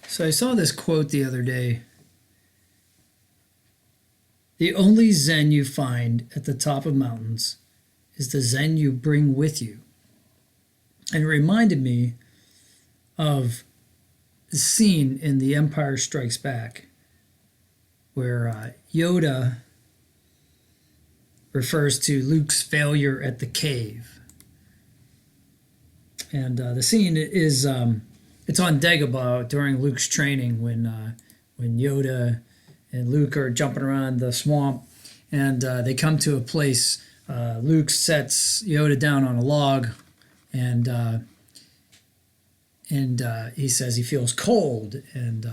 So I saw this quote the other day. The only Zen you find at the top of mountains is the Zen you bring with you. And it reminded me of the scene in The Empire Strikes Back where Yoda refers to Luke's failure at the cave. And the scene is it's on Dagobah during Luke's training when Yoda and Luke are jumping around the swamp, and they come to a place. Luke sets Yoda down on a log, and he says he feels cold, and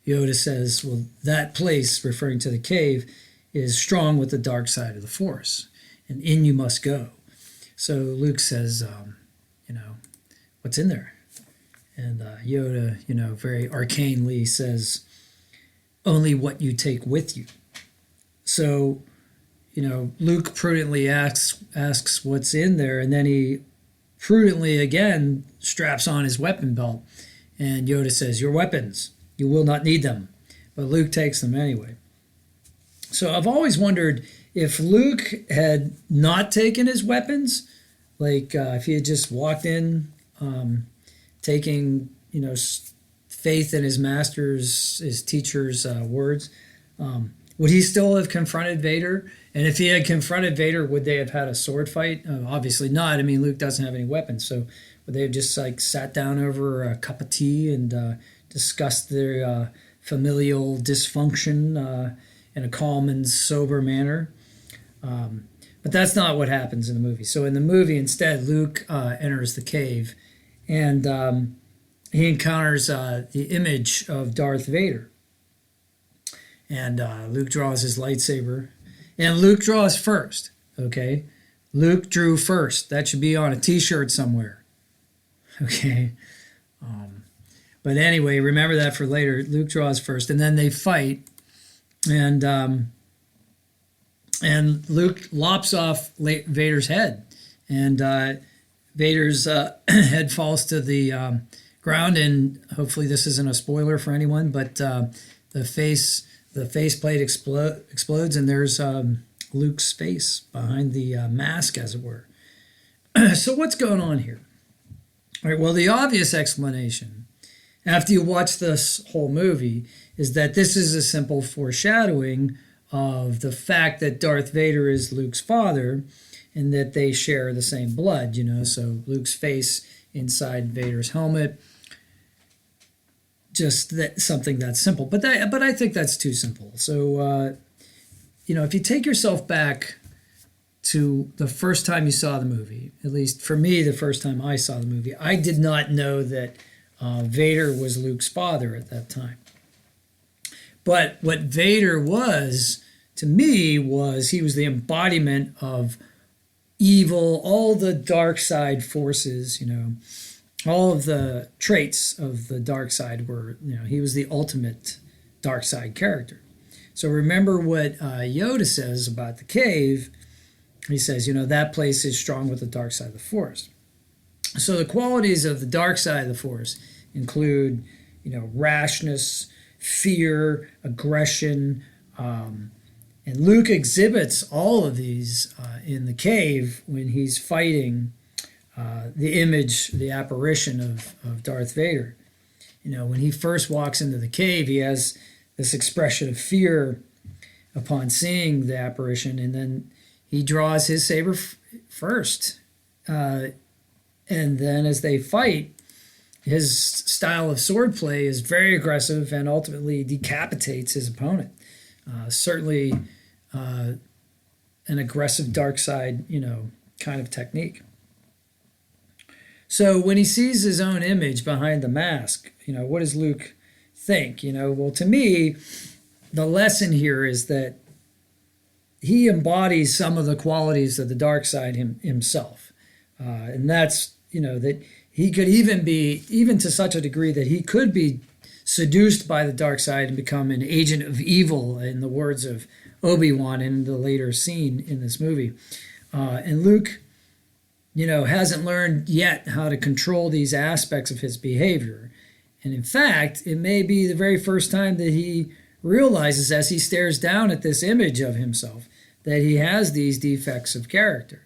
Yoda says, "Well, that place," referring to the cave, "is strong with the dark side of the Force, and in you must go." So Luke says, "What's in there?" And Yoda, very arcanely says, "Only what you take with you." So, Luke prudently asks what's in there, and then he prudently again straps on his weapon belt. And Yoda says, "Your weapons, you will not need them." But Luke takes them anyway. So I've always wondered if Luke had not taken his weapons, like if he had just walked in taking, faith in his master's, his teacher's words, would he still have confronted Vader? And if he had confronted Vader, would they have had a sword fight? Obviously not. I mean, Luke doesn't have any weapons, so would they have just sat down over a cup of tea and discussed their familial dysfunction in a calm and sober manner? But that's not what happens in the movie. So in the movie, instead, Luke enters the cave, and he encounters the image of Darth Vader. And Luke draws his lightsaber. And Luke draws first, okay? Luke drew first. That should be on a T-shirt somewhere, okay? But anyway, remember that for later. Luke draws first, and then they fight. And Luke lops off Vader's head. And Vader's head falls to the ground, and hopefully this isn't a spoiler for anyone, but the faceplate explodes, and there's Luke's face behind the mask, as it were. So what's going on here? All right, well, the obvious explanation, after you watch this whole movie, is that this is a simple foreshadowing of the fact that Darth Vader is Luke's father, and that they share the same blood, so Luke's face inside Vader's helmet, just something that's simple. But I think that's too simple. So, if you take yourself back to the first time you saw the movie, at least for me, the first time I saw the movie, I did not know that Vader was Luke's father at that time. But what Vader was, to me, was he was the embodiment of evil, all the dark side forces, all of the traits of the dark side were, he was the ultimate dark side character. So remember what Yoda says about the cave. He says, that place is strong with the dark side of the Force. So the qualities of the dark side of the Force include, rashness, fear, aggression, and Luke exhibits all of these in the cave when he's fighting the image, the apparition of Darth Vader. When he first walks into the cave, he has this expression of fear upon seeing the apparition, and then he draws his saber first. And then as they fight, his style of swordplay is very aggressive and ultimately decapitates his opponent. Certainly an aggressive dark side, kind of technique. So when he sees his own image behind the mask, what does Luke think? Well, to me, the lesson here is that he embodies some of the qualities of the dark side himself. And that's, that he could even to such a degree that he could be seduced by the dark side and become an agent of evil, in the words of Obi-Wan in the later scene in this movie. And Luke, hasn't learned yet how to control these aspects of his behavior. And in fact, it may be the very first time that he realizes, as he stares down at this image of himself, that he has these defects of character.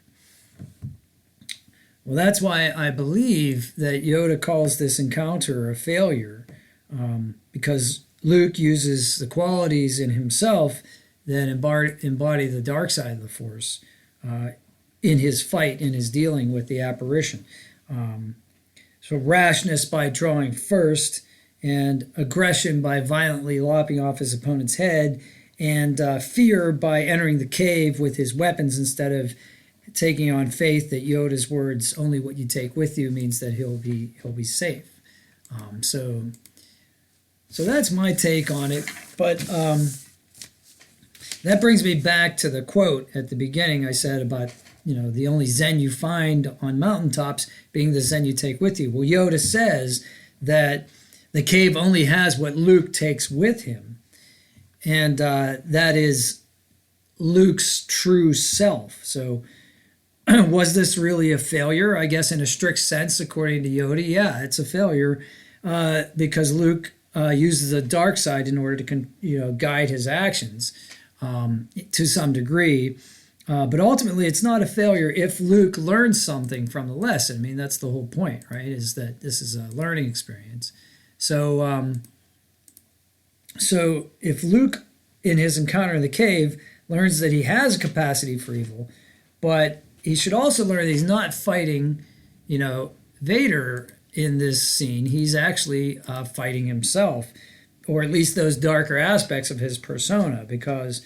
Well, that's why I believe that Yoda calls this encounter a failure, because Luke uses the qualities in himself that embody the dark side of the Force in his fight, in his dealing with the apparition. So rashness by drawing first, and aggression by violently lopping off his opponent's head, and fear by entering the cave with his weapons instead of taking on faith that Yoda's words, "Only what you take with you," means that he'll be safe. So that's my take on it. But that brings me back to the quote at the beginning I said about, the only Zen you find on mountaintops being the Zen you take with you. Well, Yoda says that the cave only has what Luke takes with him, and that is Luke's true self. So was this really a failure? I guess in a strict sense, according to Yoda, yeah, it's a failure because Luke uses the dark side in order to guide his actions to some degree. But ultimately, it's not a failure if Luke learns something from the lesson. I mean, that's the whole point, right? Is that this is a learning experience. So, so if Luke, in his encounter in the cave, learns that he has a capacity for evil, but he should also learn that he's not fighting, Vader in this scene. He's actually fighting himself, or at least those darker aspects of his persona, because,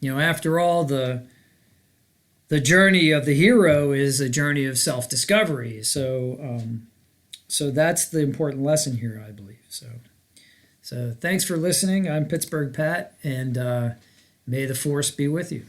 after all, the journey of the hero is a journey of self-discovery. So, so that's the important lesson here, I believe. So thanks for listening. I'm Pittsburgh Pat, and may the Force be with you.